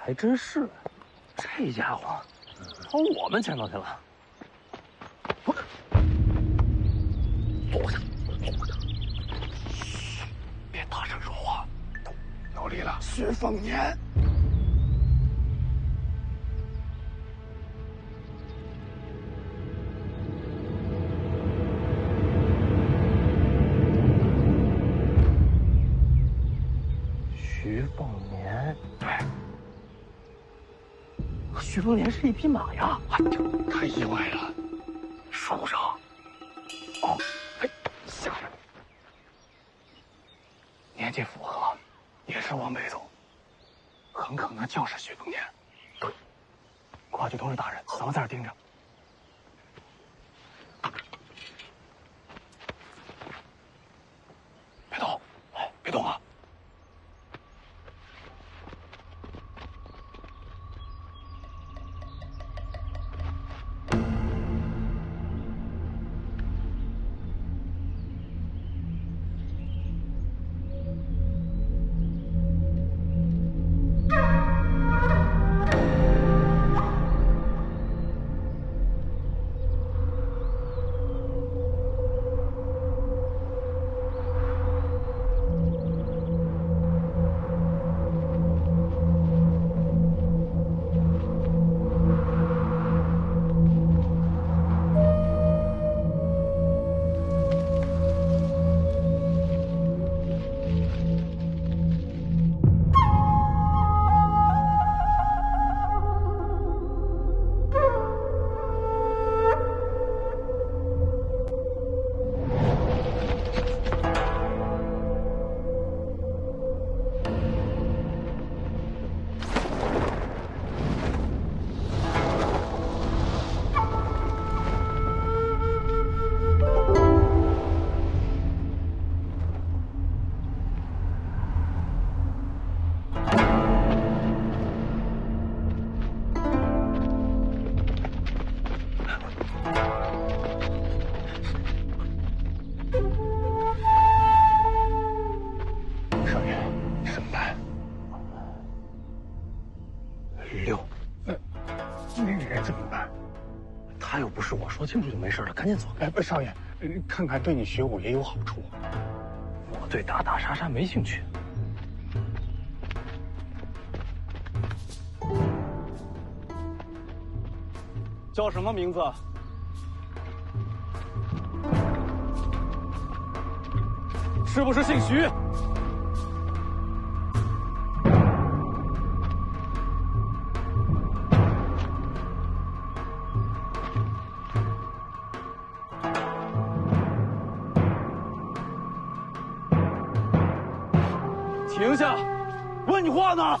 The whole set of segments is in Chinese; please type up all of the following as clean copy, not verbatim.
还真是，这家伙把我们牵走去了。坐下，坐下。嘘，别大声说话。有理了，徐凤年。徐凤年，对，和徐凤年是一匹马呀！哎呦，太意外了。树上，哦，哎，下来。年纪符合，也是往北走，很可能就是徐凤年。对，快去通知大人，咱们在这盯着。别动，哎，别动啊！少爷，怎么办？6，那个人怎么办？他又不是我说清楚就没事了，赶紧走。哎，不，少爷，看看对你学武也有好处。我对打打杀杀没兴趣。叫什么名字？是不是姓徐？停下！问你话呢！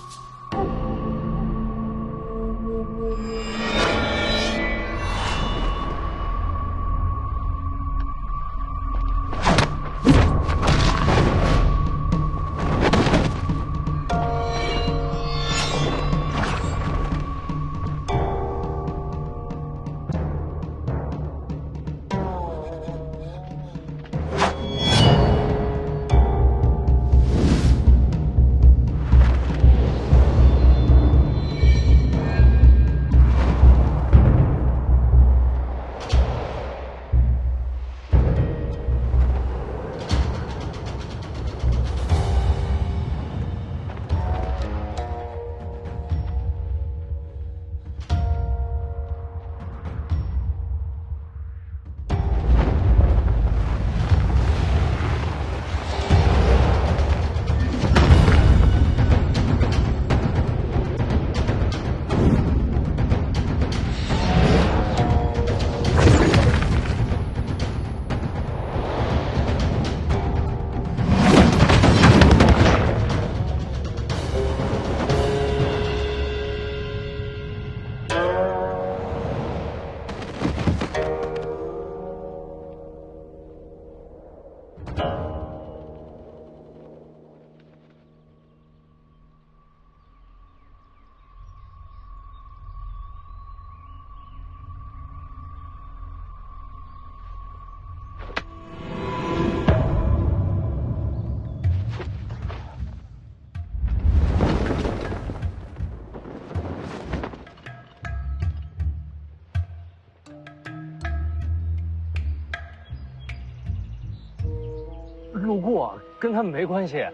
路过，跟他们没关系。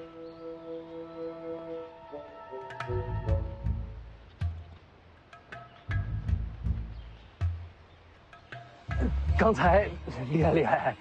刚才厉害厉害。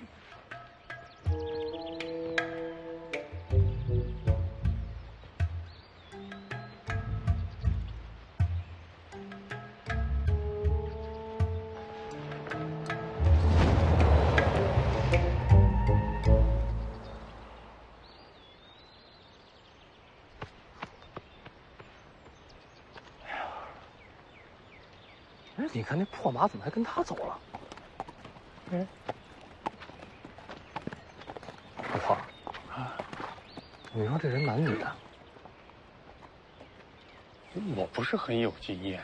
哎，你看那破马怎么还跟他走了？哎，老黄啊，你说这人男女的？我不是很有经验。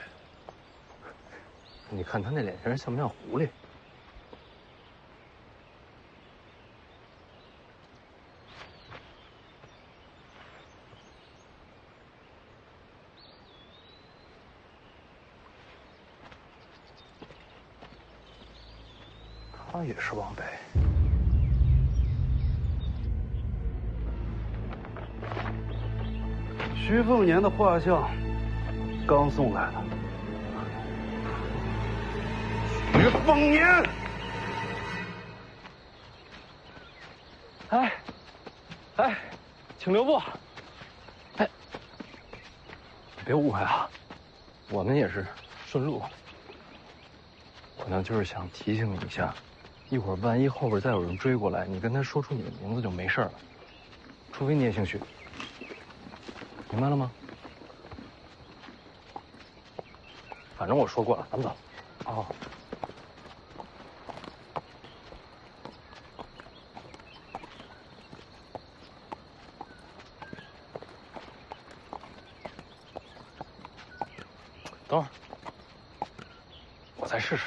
你看他那脸型像不像狐狸？他也是往北。徐凤年的画像刚送来的。徐凤年，哎，哎，请留步。哎，别误会啊，我们也是顺路。我呢就是想提醒你一下，一会儿万一后边再有人追过来，你跟他说出你的名字就没事了，除非你也姓徐，明白了吗？反正我说过了，咱们走。哦。等会儿，我再试试。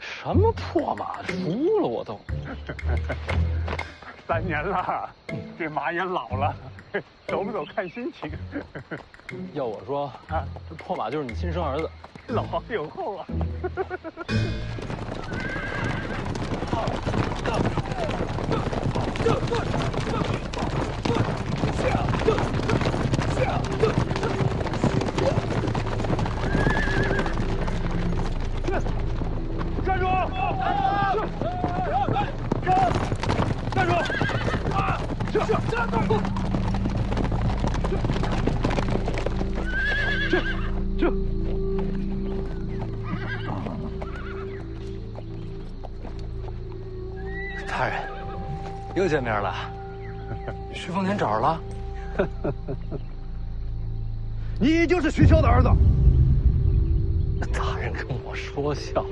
什么破马，输了我都。3年了，这马也老了，走不走看心情。要我说啊，这破马就是你亲生儿子。老黄有后啊。站住！站住！站住！大人，又见面了。徐凤年找着了。你就是徐骁的儿子。大人跟我说笑。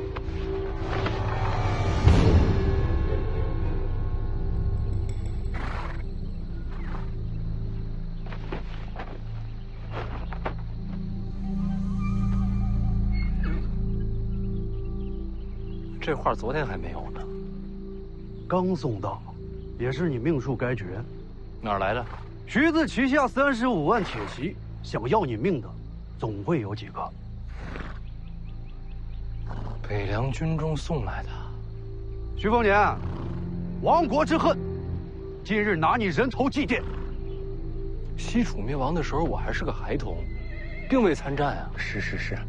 这画昨天还没有呢。刚送到，也是你命数该绝。哪儿来的？徐子旗下35万铁骑，想要你命的，总会有几个。北凉军中送来的。徐凤年，亡国之恨，今日拿你人头祭奠。西楚灭亡的时候，我还是个孩童，并未参战啊。是。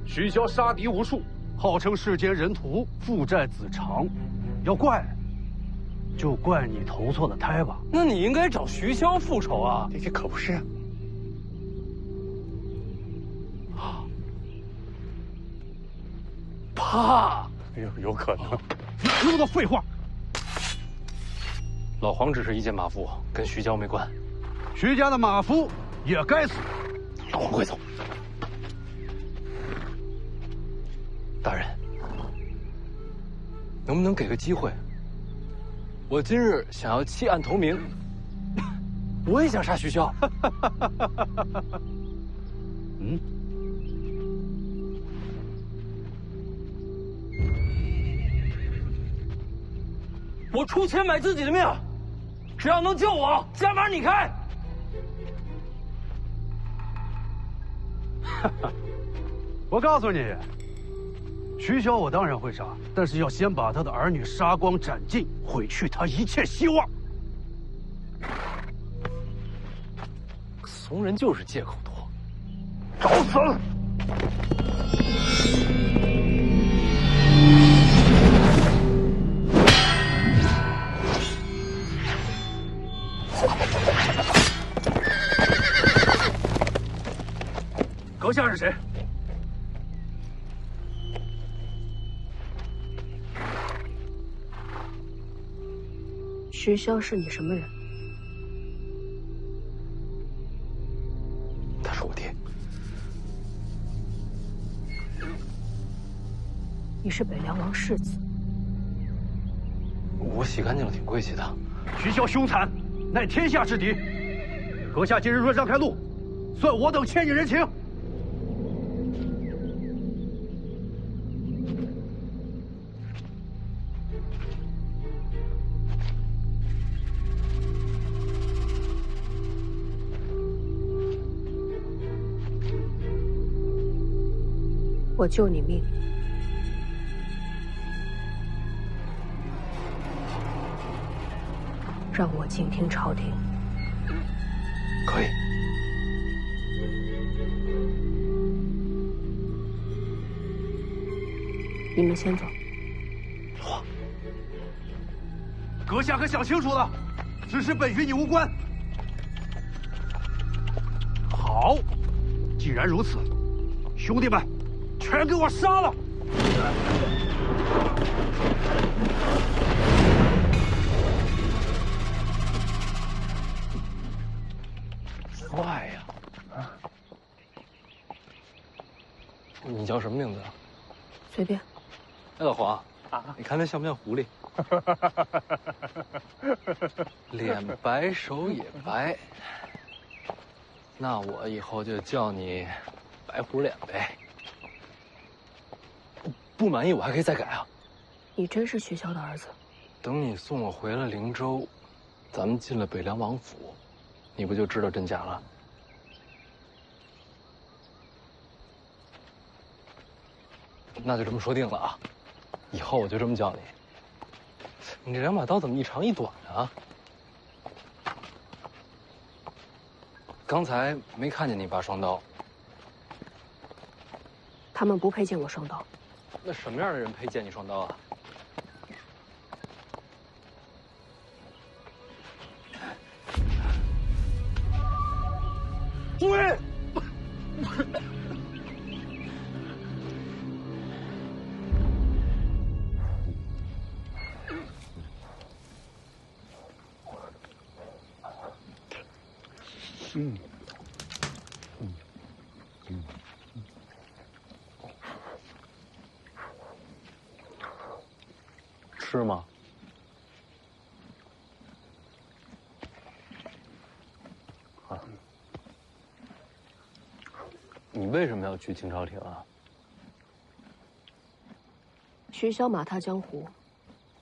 徐骁杀敌无数，号称世间人屠，父债子偿。要怪，就怪你投错了胎吧。那你应该找徐骁复仇啊！这可不是啊。怕？有可能。哪那么多废话！老黄只是一介马夫，跟徐骁没关。徐家的马夫也该死。老黄，快走！大人，能不能给个机会？我今日想要弃暗投明，我也想杀徐骁。嗯。我出钱买自己的命，只要能救我，家门你开。我告诉你，徐骁我当然会杀，但是要先把他的儿女杀光斩尽，毁去他一切希望。怂人就是借口多，找死！阁下是谁？徐骁是你什么人？他是我爹。你是北凉王世子。我洗干净了，挺贵气的。徐骁凶残，乃天下之敌。阁下今日若让开路，算我等欠你人情。我救你命，让我静听朝廷。可以。你们先走。阁下可想清楚了，此事本与你无关。好，既然如此，兄弟们，全给我杀了！坏呀！啊，你叫什么名字啊？随便。哎，老黄啊，你看他像不像狐狸？脸白手也白，那我以后就叫你白狐脸呗。不满意我还可以再改啊。你真是徐骁的儿子？等你送我回了灵州，咱们进了北凉王府，你不就知道真假了？那就这么说定了啊，以后我就这么叫你。你这两把刀怎么一长一短啊？刚才没看见你拔双刀。他们不配见我双刀。那什么样的人配见你双刀啊？诸位，吃吗？啊，你为什么要去清朝廷啊？徐骁马踏江湖，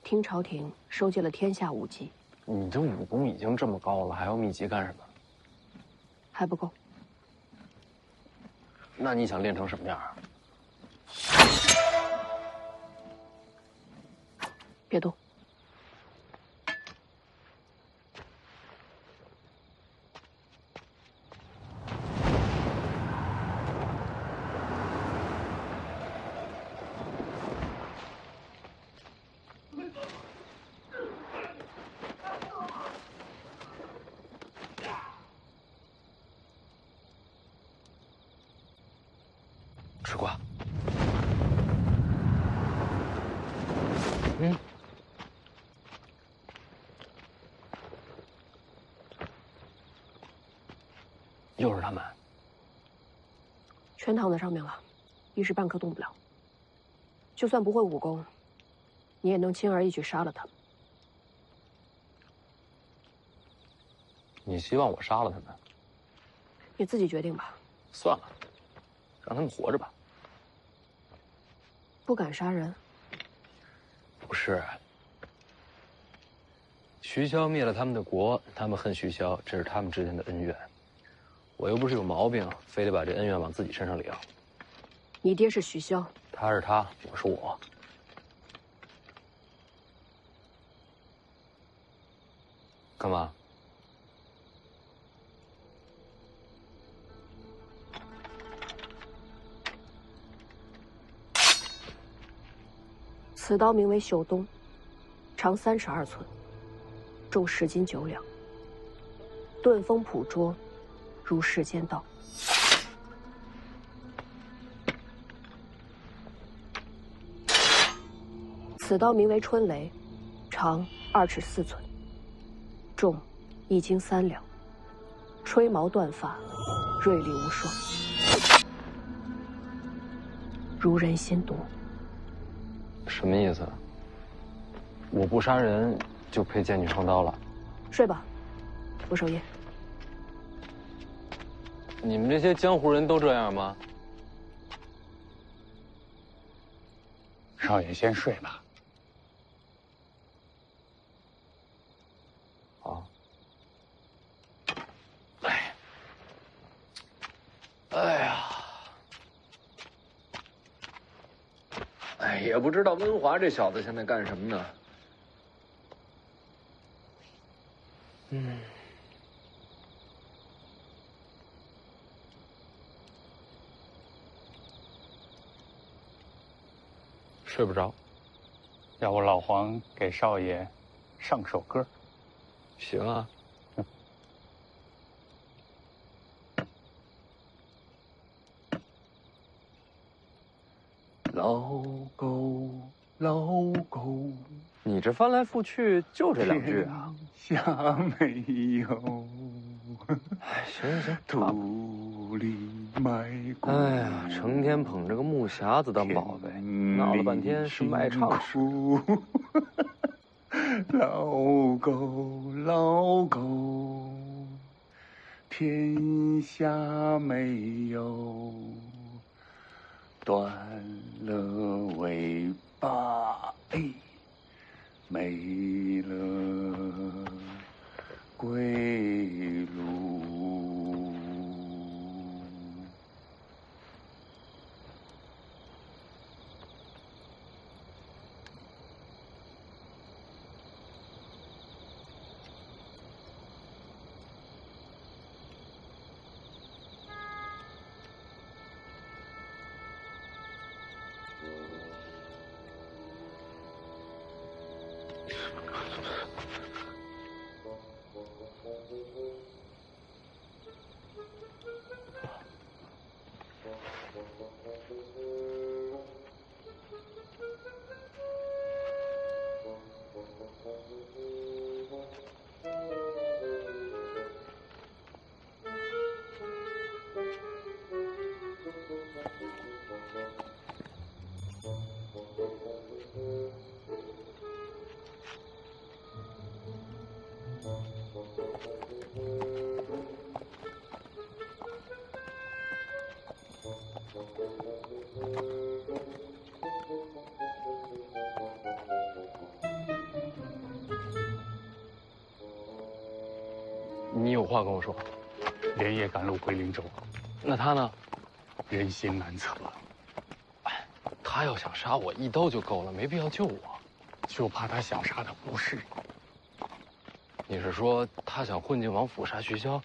听朝廷收集了天下武技。你这武功已经这么高了，还要秘籍干什么？还不够。那你想练成什么样？别动。吃瓜。又是他们，全躺在上面了，一时半刻动不了。就算不会武功，你也能轻而易举杀了他们。你希望我杀了他们？你自己决定吧。算了，让他们活着吧。不敢杀人？不是，徐骁灭了他们的国，他们恨徐骁，这是他们之间的恩怨。我又不是有毛病，非得把这恩怨往自己身上领。你爹是徐骁，他是他，我是我。干嘛？此刀名为秀东，长32寸，重10斤9两，钝锋朴拙，如世间道。此刀名为春雷，长2尺4寸，重1斤3两，吹毛断发，锐利无双，如人心毒。什么意思？我不杀人就配剑女双刀了？睡吧，我守夜。你们这些江湖人都这样吗？少爷先睡吧。好。哎呀，也不知道温华这小子现在干什么呢？睡不着，要不老黄给少爷上首歌？行啊。老狗，老狗，你这翻来覆去就这2句啊？天下没有。哎，行行行，土里埋骨。哎呀，成天捧着个木匣子当宝贝，闹了半天是卖唱时。老狗，老狗，天下没有断了尾巴，没了归路。你有话跟我说？连夜赶路回灵州，那他呢？人心难测，他要想杀我，一刀就够了，没必要救我。就怕他想杀的不是你。你是说他想混进王府杀徐骁？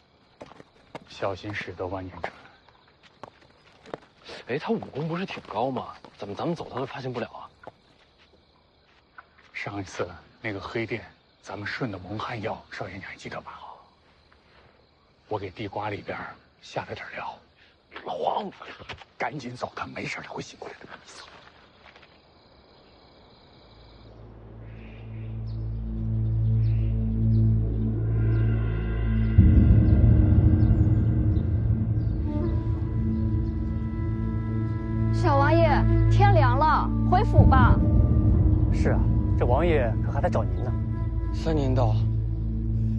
小心驶得万年船。哎，他武功不是挺高吗？怎么咱们走他都发现不了啊？上一次那个黑店，咱们顺的蒙汗药，少爷你还记得吧？我给地瓜里边下了点料。老黄，赶紧走，他没事，他会醒过来的。走。小王爷，天凉了，回府吧。是啊，这王爷可还在找您呢。3年到，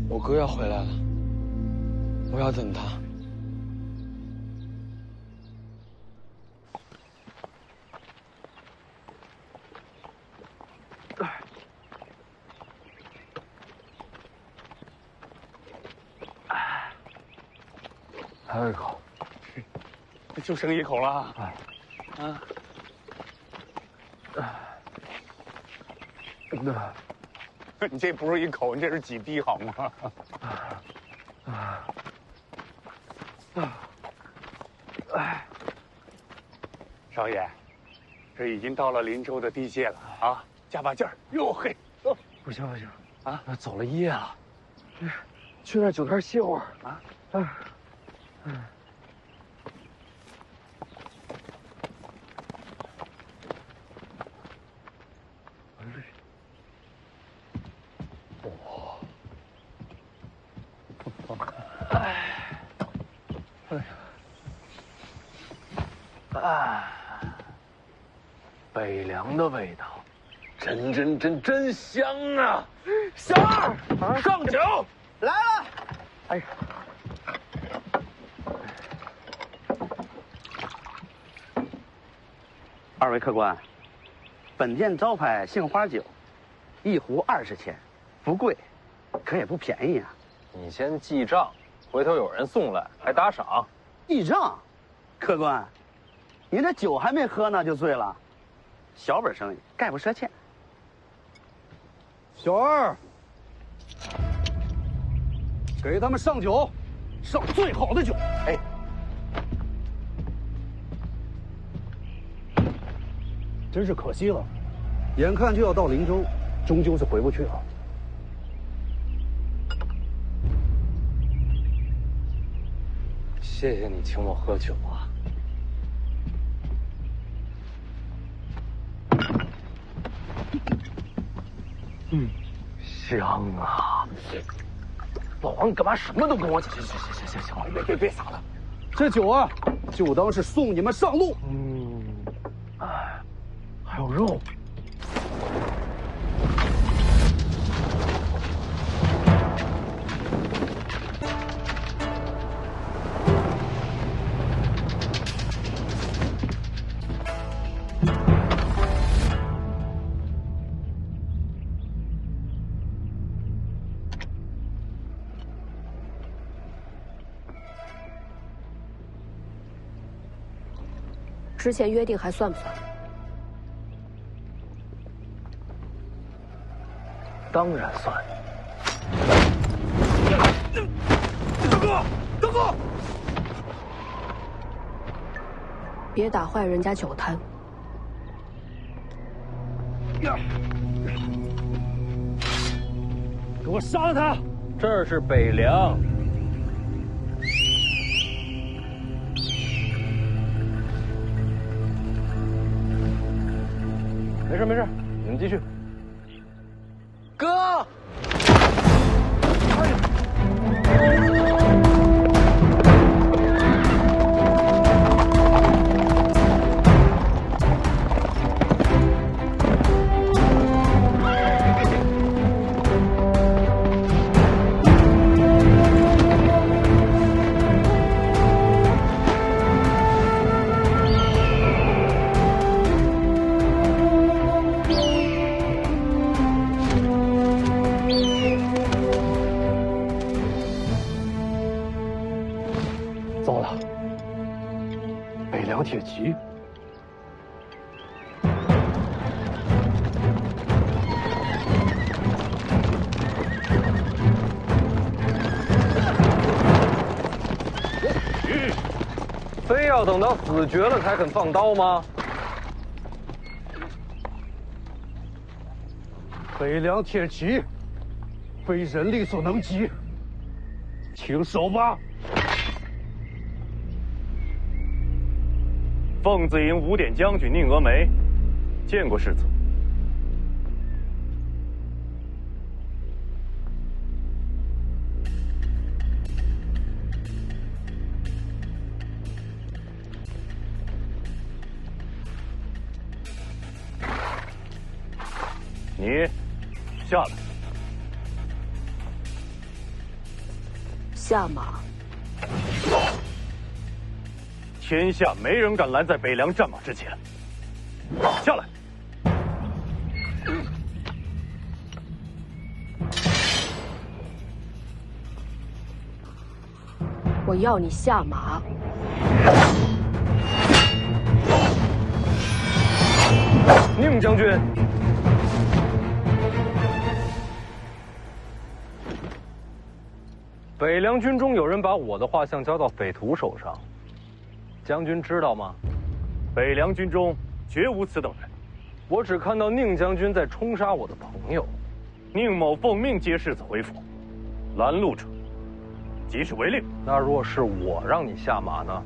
我哥要回来了，我要等他。还有一口，就剩一口了。啊，你这不是一口，你这是几滴好吗？少爷，这已经到了林州的地界了啊，加把劲儿！哟嘿，走！不行不行啊，走了一夜了，去那酒店歇会儿啊。北凉的味道，真香啊！小二，上酒来了。哎呀，二位客官，本店招牌杏花酒，一壶20钱，不贵，可也不便宜啊。你先记账，回头有人送来还打赏。记账，客官，您这酒还没喝呢就醉了，小本生意，概不赊欠。小二，给他们上酒，上最好的酒。哎，真是可惜了，眼看就要到林州，终究是回不去了。谢谢你请我喝酒啊！香啊！老王，你干嘛什么都跟我讲？行，别撒了。这酒啊，就当是送你们上路。还有肉。之前约定还算不算？当然算。大哥，别打坏人家酒摊。给我杀了他！这儿是北凉。没事，你们继续。哥。糟了，北凉铁骑。非要等到死绝了才肯放刀吗？北凉铁骑，非人力所能及，请守吧。凤子营5点将军宁峨眉，见过世子。你下来。下马。天下没人敢拦在北凉战马之前。下来。我要你下马。宁将军，北凉军中有人把我的画像交到匪徒手上，将军知道吗？北凉军中绝无此等人。我只看到宁将军在冲杀我的朋友。宁某奉命接世子回府，拦路者即是违令。那若是我让你下马呢？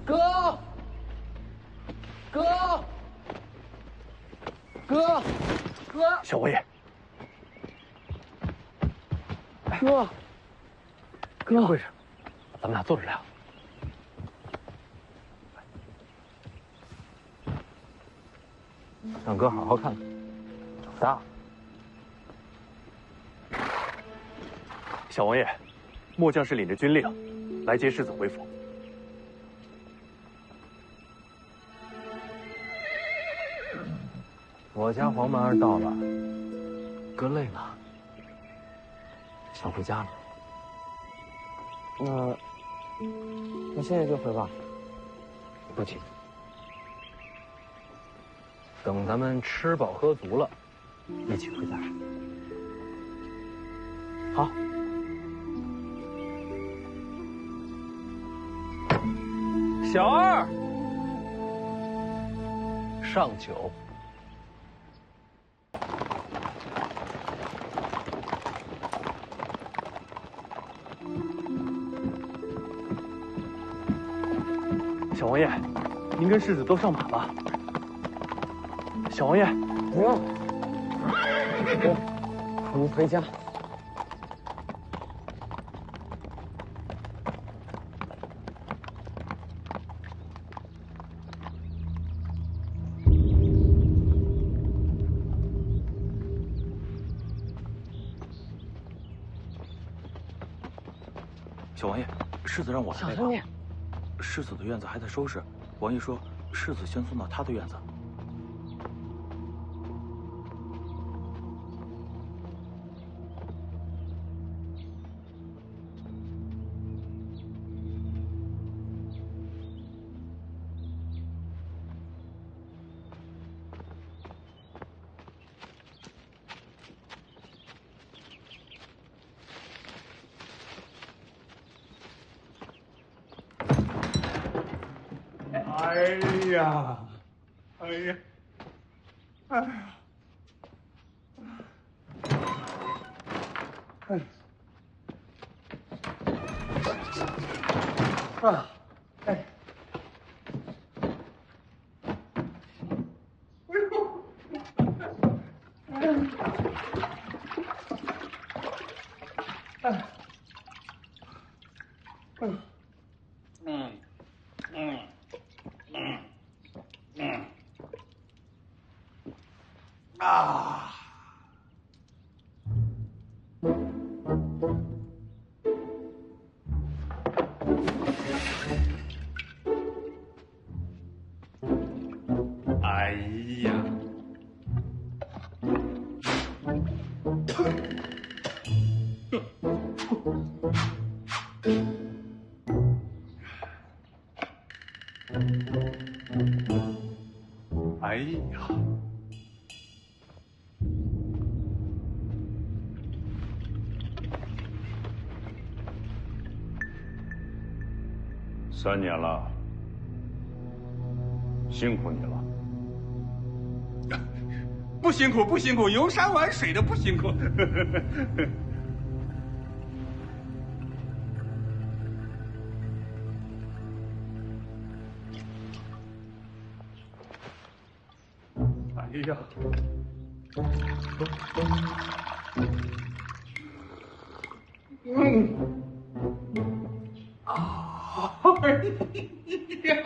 哥，哥，哥，哥，小王爷，哥，怎么回事？咱们俩坐着聊。让哥好好看看，长大了。小王爷，末将是领着军令来接世子回府。我家黄蛮儿到了，哥累了，想回家了。那现在就回吧。不急，等咱们吃饱喝足了，一起回家。好。小二，上酒。小王爷，您跟世子都上马吧。小王爷，不用，哥，我们回家。小王爷，世子让我来陪小声点。世子的院子还在收拾，王爷说世子先送到他的院子。哎呀，哎呀，哎呀，哎，啊，哎，啊！哎呀！哎呀！3年了，辛苦你了。不辛苦，不辛苦，游山玩水的不辛苦。哎呀！哎呀！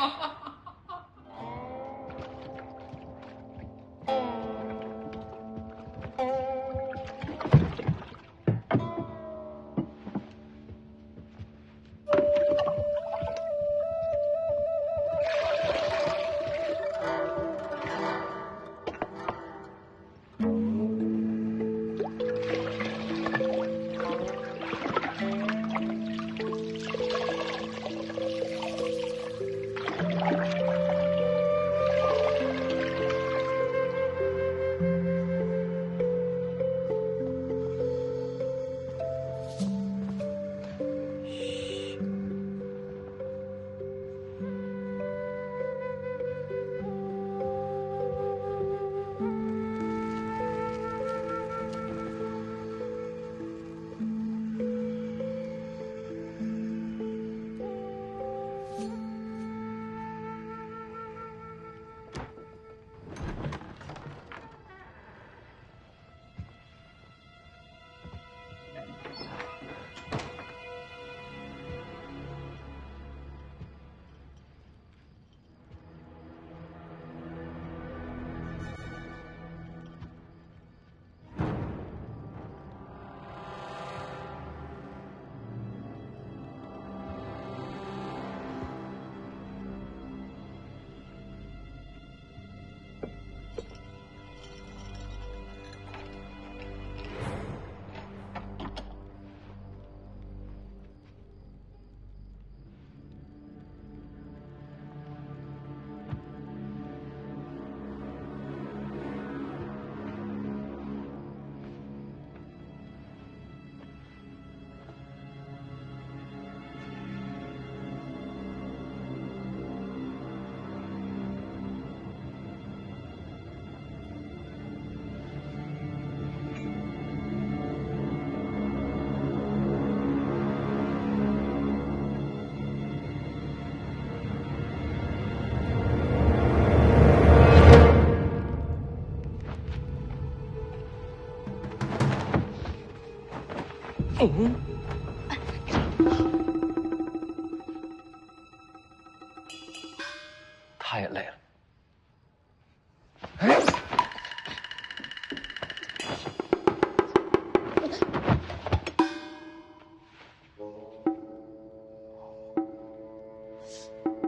他也累了。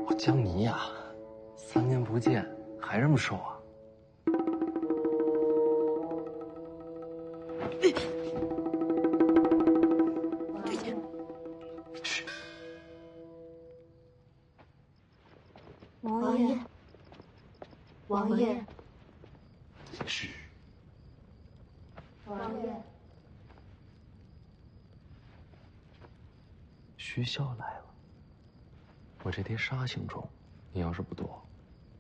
我江泥呀，3年不见还这么瘦啊？嘘。王爷，王爷，嘘。王爷，徐骁来了。我这叠杀星中，你要是不躲，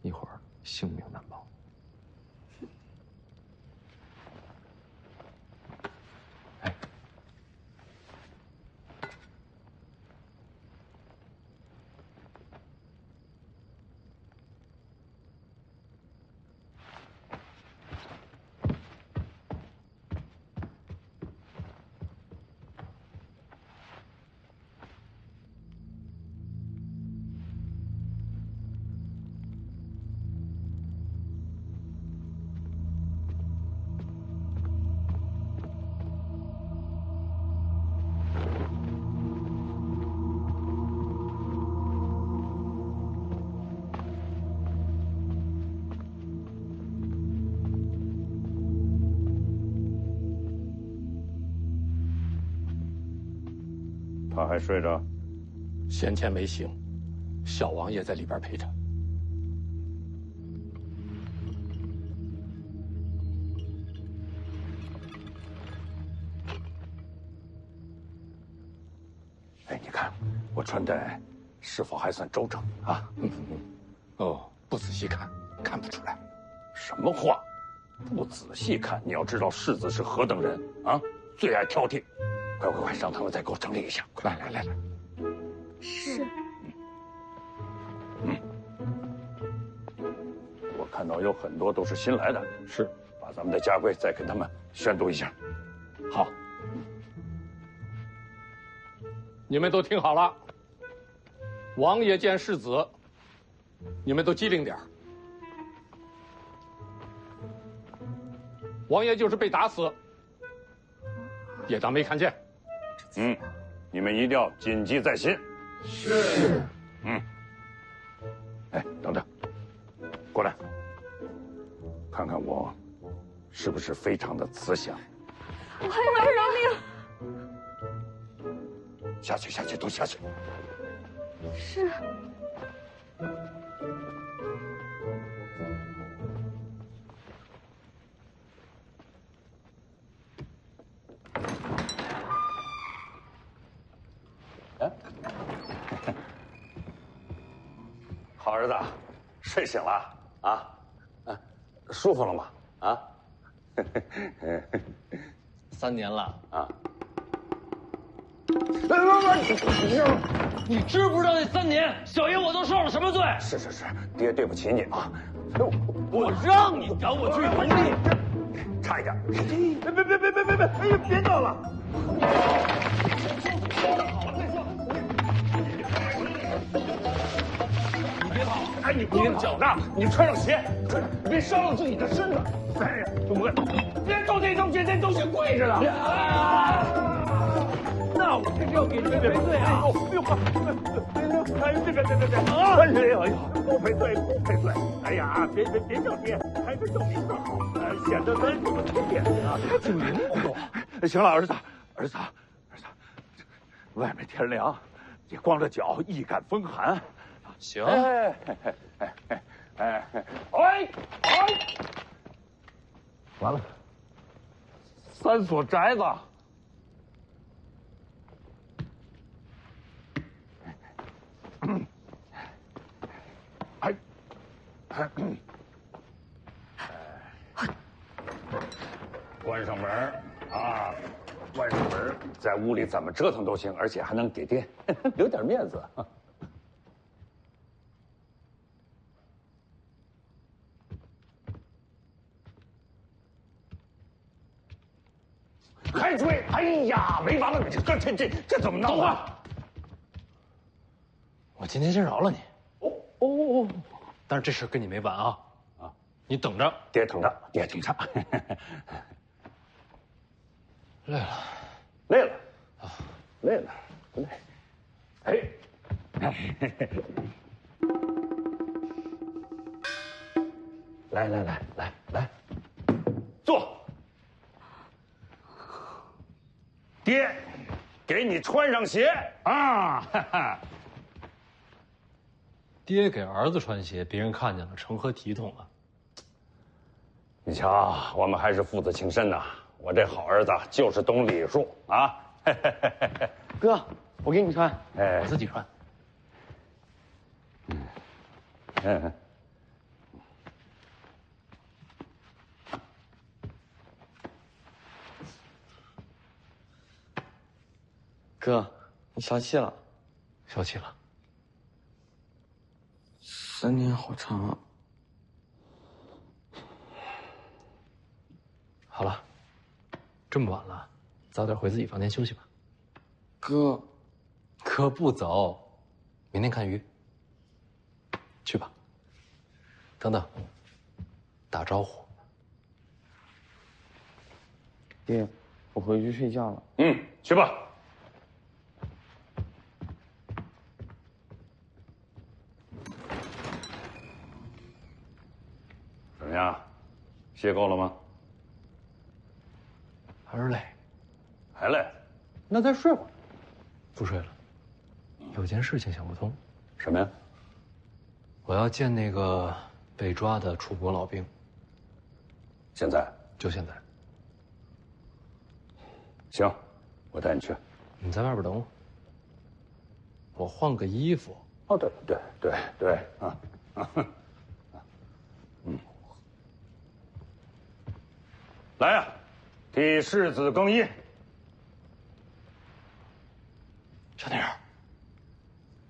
一会儿性命难保。哎，他还睡着？先前没醒，小王爷在里边陪着。哎，你看我穿戴是否还算周正啊？哦，不仔细看，看不出来。什么话？不仔细看，你要知道世子是何等人啊！最爱挑剔。快，让他们再给我整理一下。来。是。我看到有很多都是新来的，是，把咱们的家规再给他们宣读一下。好，你们都听好了。王爷见世子，你们都机灵点儿。王爷就是被打死，也当没看见。你们一定要谨记在心。是。哎，等等，过来，看看我是不是非常的慈祥。我还以为饶命。下去，都下去。是。好儿子，睡醒了啊？舒服了吗？啊？3年了啊！你知不知道那3年，小爷我都受了什么罪？是，爹对不起你啊！我让你赶我去农地，差一点！别！哎呀，别闹了！你别跑！哎，你光脚呢，你穿上鞋，别伤了自己的身子。哎呀，别动这种决定，都先跪着了。那我这是要给你们赔罪啊！别！哎呦，不赔罪！哎呀，别叫爹，还是叫名字好，显得咱有尊严啊！还挺灵活。行了，儿子，外面天凉，你光着脚易感风寒。行。哎！完了，3所宅子。关上门啊！关上门，在屋里怎么折腾都行，而且还能给爹留点面子。还追？哎呀，没完了！这怎么闹啊？我今天先饶了你。哦，但是这事跟你没完啊！啊，你等着，爹等着，爹等着。累了，累了啊，累了，不累。哎，来，坐。爹，给你穿上鞋啊！哈哈。爹给儿子穿鞋，别人看见了，成何体统啊？你瞧，我们还是父子情深呐。我这好儿子就是懂礼数啊。哥，我给你穿，我自己穿。哥，你消气了？消气了。3年好长啊。好了，这么晚了，早点回自己房间休息吧。哥，哥不走，明天看鱼。去吧。等等，打招呼。爹，我回去睡觉了。去吧。怎么样，歇够了吗？还是累。还累？那再睡会儿。不睡了，有件事情想不通。什么呀？我要见那个被抓的楚国老兵。现在？就现在。行，我带你去。你在外边等我。我换个衣服。哦，对啊。来呀，替世子更衣。小宁儿，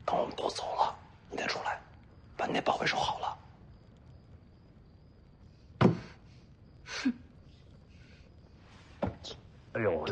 等我们都走了，你再出来，把你那宝贝收好了。哎呦，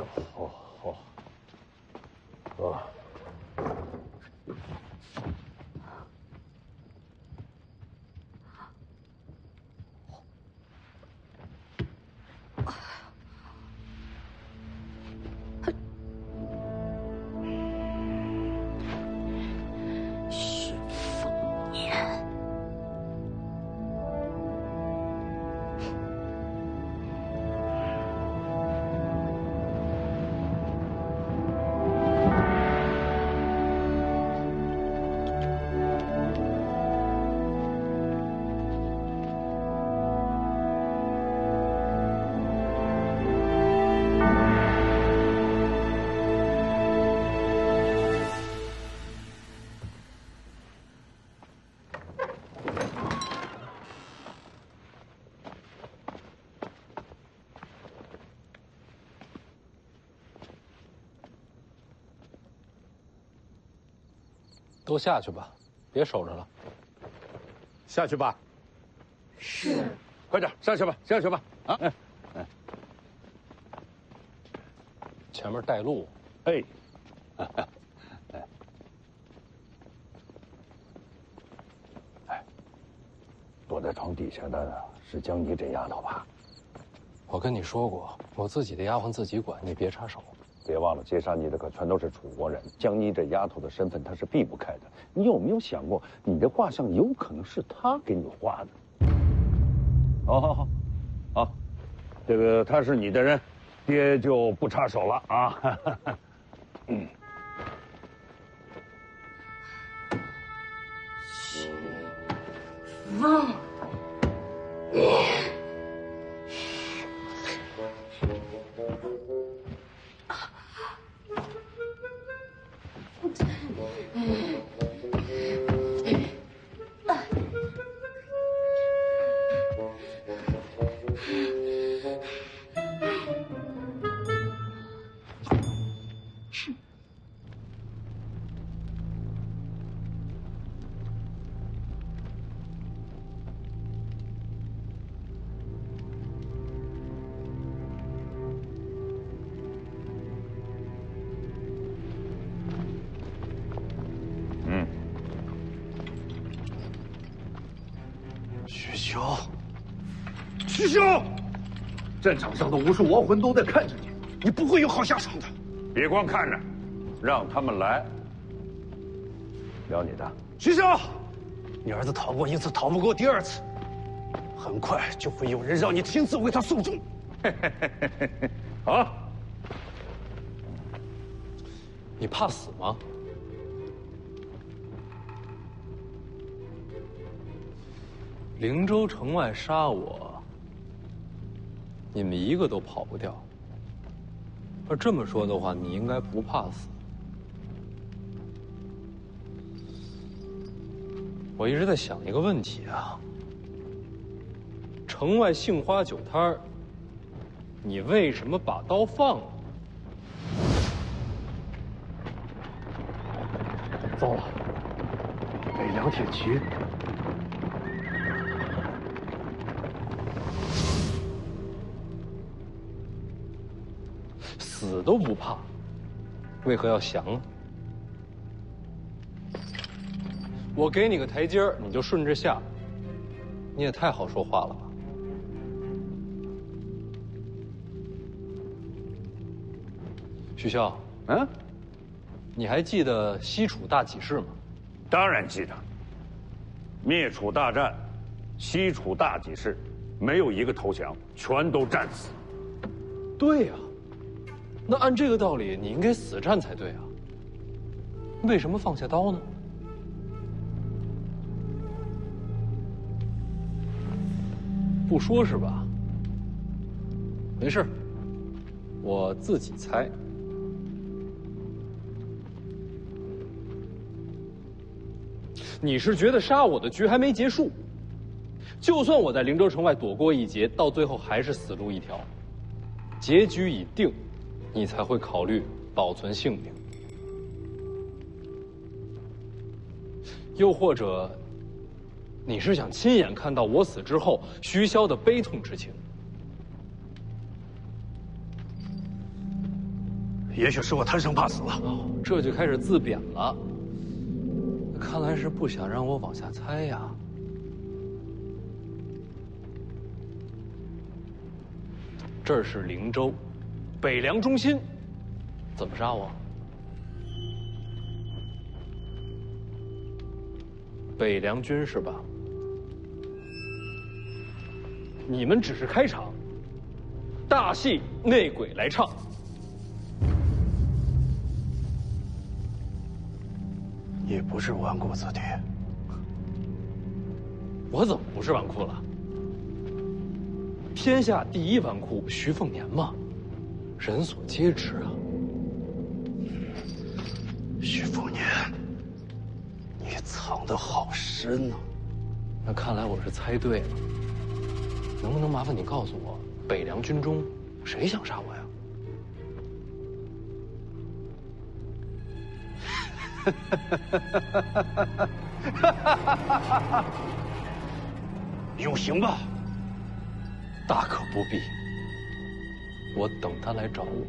都下去吧，别守着了。下去吧。是。快点下去吧，下去吧。啊，前面带路。哎，躲在床底下的是江妮这丫头吧？我跟你说过，我自己的丫鬟自己管，你别插手。别忘了，接杀你的可全都是楚国人。江妮这丫头的身份，她是避不开的。你有没有想过，你的画像有可能是她给你画的？好，这个他是你的人，爹就不插手了啊。汪。萧，徐骁，战场上的无数亡魂都在看着你，你不会有好下场的。别光看着，让他们来。聊你的。徐骁，你儿子逃过一次，逃不过第二次，很快就会有人让你亲自为他送终。好。你怕死吗？灵州城外杀我，你们一个都跑不掉。要这么说的话，你应该不怕死。我一直在想一个问题啊，城外杏花酒摊儿，你为什么把刀放了？糟了，北凉铁骑。死都不怕，为何要降呢？我给你个台阶儿，你就顺着下，你也太好说话了吧？徐骁，你还记得西楚大起事吗？当然记得。灭楚大战，西楚大起事，没有一个投降，全都战死。对呀，那按这个道理，你应该死战才对啊。为什么放下刀呢？不说是吧？没事，我自己猜。你是觉得杀我的局还没结束？就算我在灵州城外躲过一劫，到最后还是死路一条，结局已定，你才会考虑保存性命。又或者，你是想亲眼看到我死之后徐骁的悲痛之情？也许是我贪生怕死了。这就开始自贬了。看来是不想让我往下猜呀。这儿是灵州，北凉中心，怎么杀我？北凉军是吧？你们只是开场，大戏内鬼来唱。你不是纨绔子弟，我怎么不是纨绔了？天下第一纨绔徐凤年嘛，人所皆知啊。徐凤年，你藏得好深啊！那看来我是猜对了。能不能麻烦你告诉我，北凉军中谁想杀我呀？用刑吧。大可不必，我等他来找我。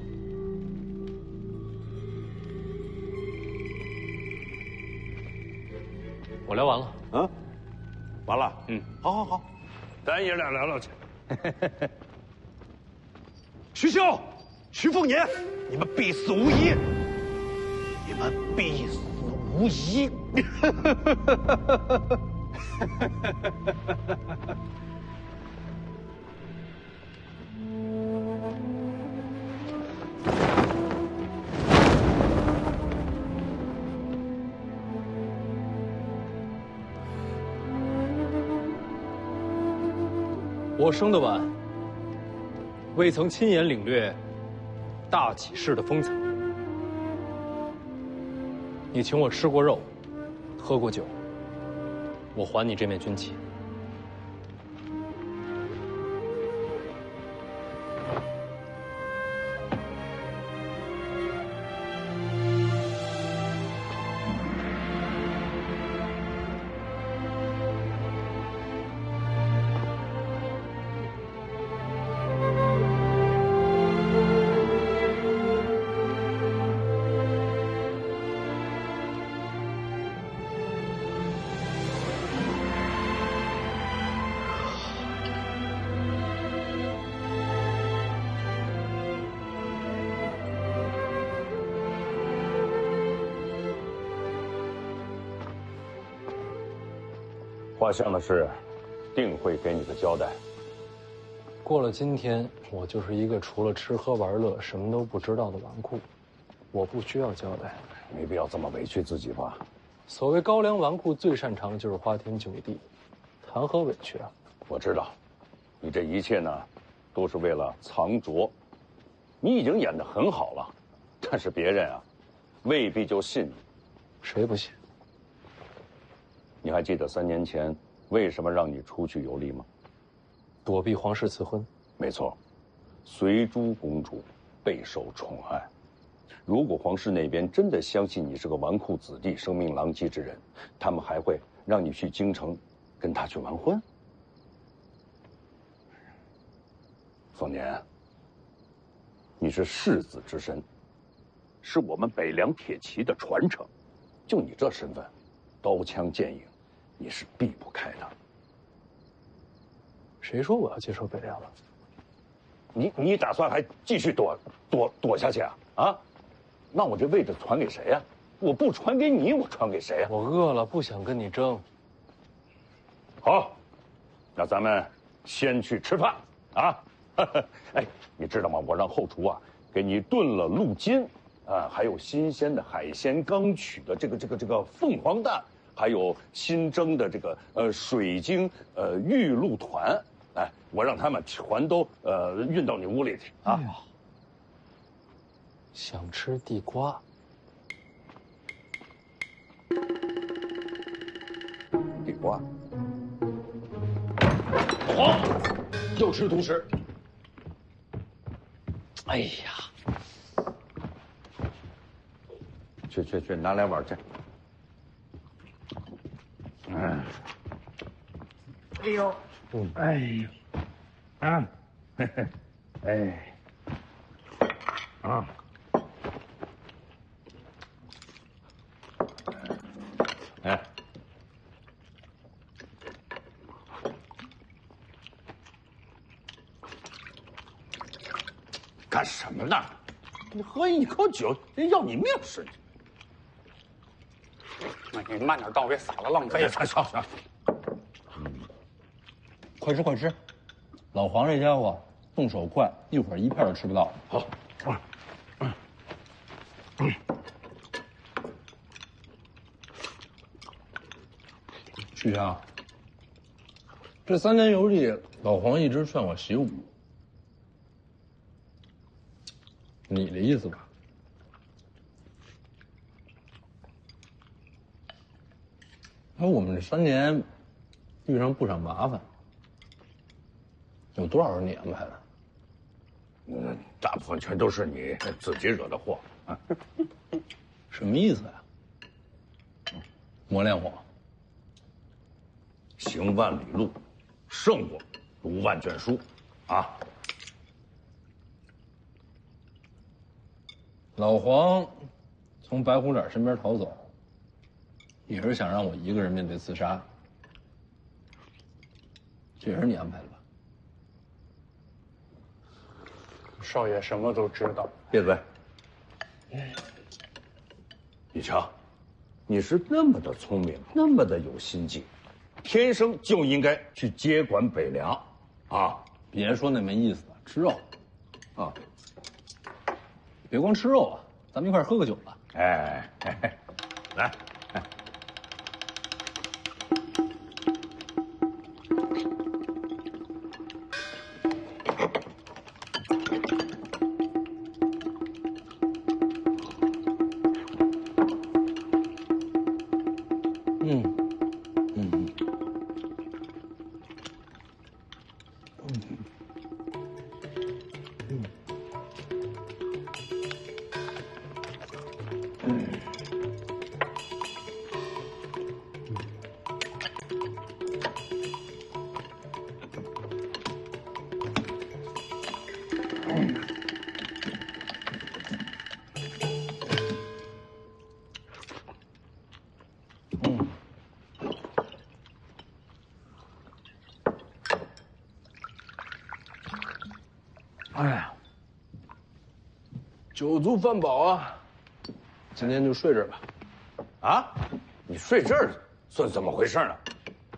我聊完了。完了。好，咱爷俩聊聊去。徐骁、徐凤年，你们必死无疑！你们必死无疑！我生得晚，未曾亲眼领略大起事的风采。你请我吃过肉，喝过酒，我还你这面军旗。画像的事，定会给你个交代。过了今天，我就是一个除了吃喝玩乐什么都不知道的纨绔，我不需要交代。没必要这么委屈自己吧？所谓高粱纨绔，最擅长的就是花天酒地，谈何委屈啊？我知道，你这一切呢，都是为了藏拙。你已经演得很好了，但是别人啊，未必就信你。谁不信？你还记得3年前为什么让你出去游历吗？躲避皇室赐婚。没错，随珠公主备受宠爱。如果皇室那边真的相信你是个纨绔子弟、声名狼藉之人，他们还会让你去京城跟他去完婚？凤年，你是世子之身，是我们北凉铁骑的传承。就你这身份，刀枪剑影，你是避不开的。谁说我要接受北凉了？你打算还继续躲下去啊？啊？那我这位置传给谁呀？我不传给你，我传给谁呀？我饿了，不想跟你争。好，那咱们先去吃饭啊！哎，你知道吗？我让后厨啊给你炖了鹿筋，啊，还有新鲜的海鲜刚取的这个凤凰蛋，还有新蒸的这个水晶玉露团，哎，我让他们全都运到你屋里去啊！哎呀，想吃地瓜。地瓜。黄，又吃独食。哎呀，去，拿来碗去。哎呦，哎呦，啊，嘿嘿，哎，啊，哎，干什么呢？你喝一口酒，人要你命似的。你慢点倒，别洒了，浪费了。行。快吃！老黄这家伙动手快，一会儿一片都吃不到。好，许强，这3年游历，老黄一直劝我习武，你的意思吧？而我们这3年遇上不少麻烦，有多少是你安排的？大部分全都是你自己惹的祸啊！什么意思呀？磨练我。行万里路，胜过读万卷书，啊！老黄从白虎脸身边逃走，也是想让我一个人面对刺杀，这也是你安排的吧？少爷什么都知道。闭嘴！你瞧，你是那么的聪明，那么的有心计，天生就应该去接管北凉，啊！别说那没意思的，吃肉，啊！别光吃肉啊，咱们一块喝个酒吧。哎，来。哎呀，酒足饭饱啊，今天就睡这儿吧。啊，你睡这儿算怎么回事呢？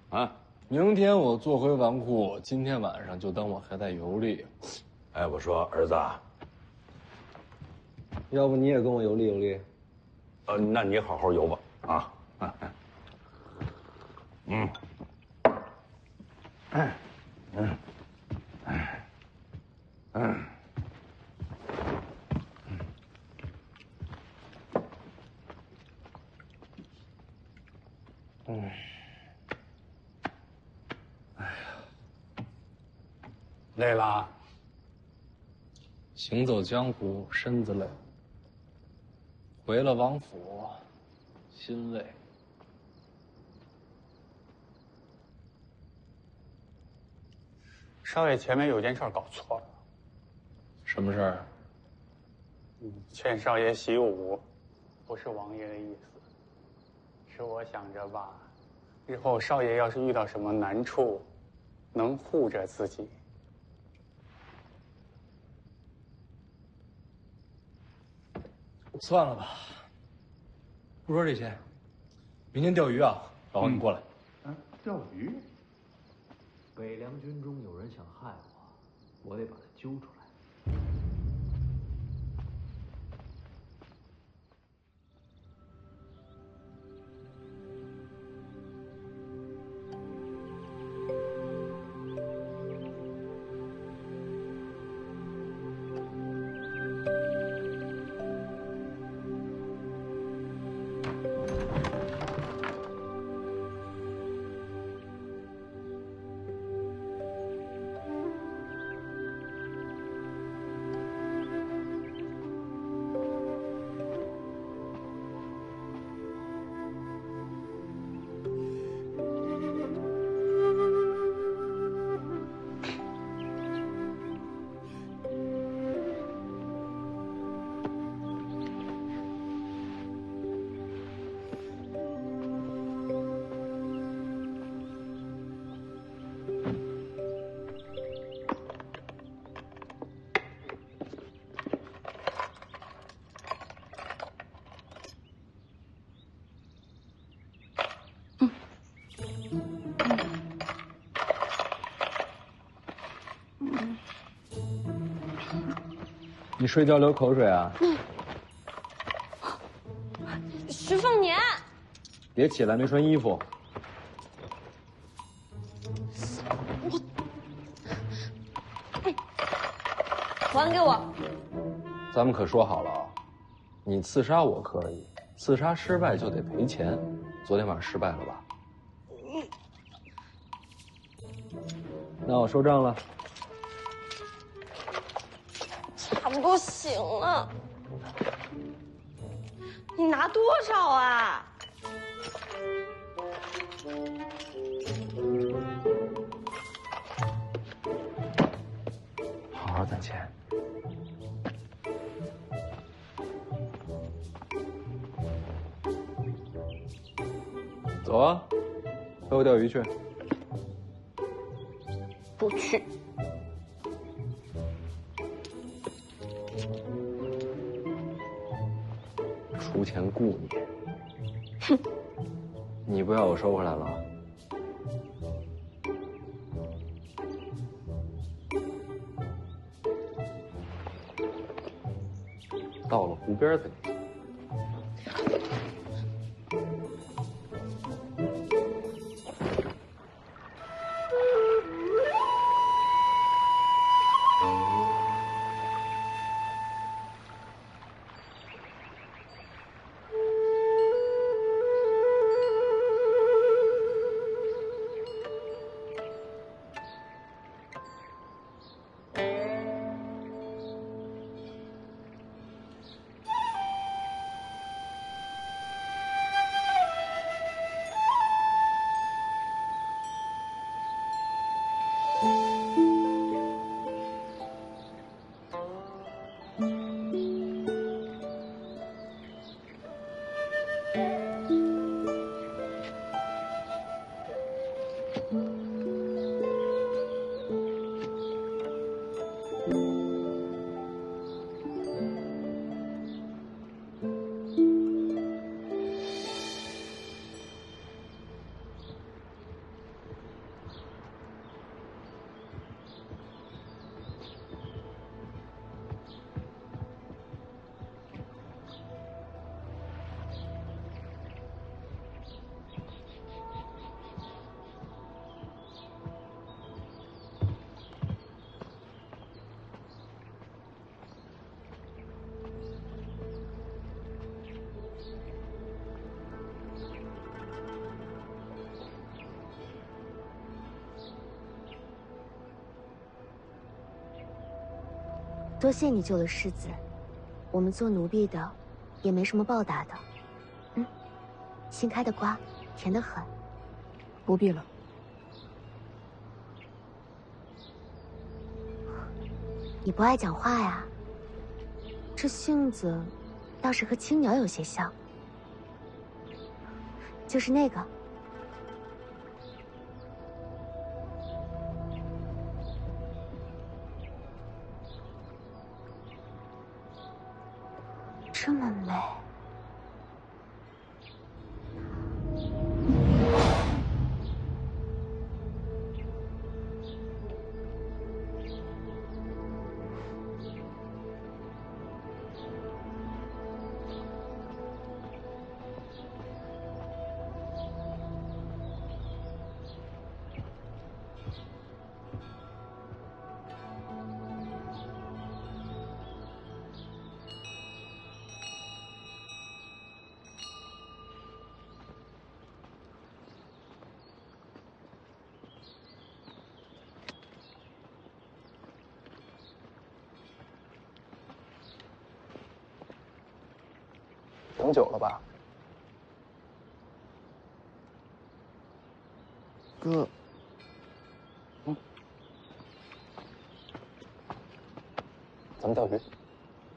啊？明天我坐回王库，今天晚上就当我还在游历。哎，我说儿子，要不你也跟我游历游历？那你好好游吧，啊。嗯。累了。行走江湖，身子累；回了王府，心累。少爷前面有件事搞错了。什么事儿？劝少爷习武，不是王爷的意思，是我想着吧，日后少爷要是遇到什么难处，能护着自己。算了吧，不说这些。明天钓鱼啊，老王你过来。钓鱼？北凉军中有人想害我，我得把他揪出来。你睡觉流口水啊？徐凤年，别起来，没穿衣服。还给我！咱们可说好了啊，你刺杀我可以，刺杀失败就得赔钱。昨天晚上失败了吧？那我收账了。差不多行了。你拿多少啊？好好攒钱。走啊，陪我钓鱼去。不去。出钱雇你。哼，你不要我收回来了。到了湖边再给你。多谢你救了世子，我们做奴婢的，也没什么报答的。嗯，新开的瓜，甜得很。不必了。你不爱讲话呀？这性子，倒是和青鸟有些像。就是那个。这么美。等久了吧，哥。咱们钓鱼。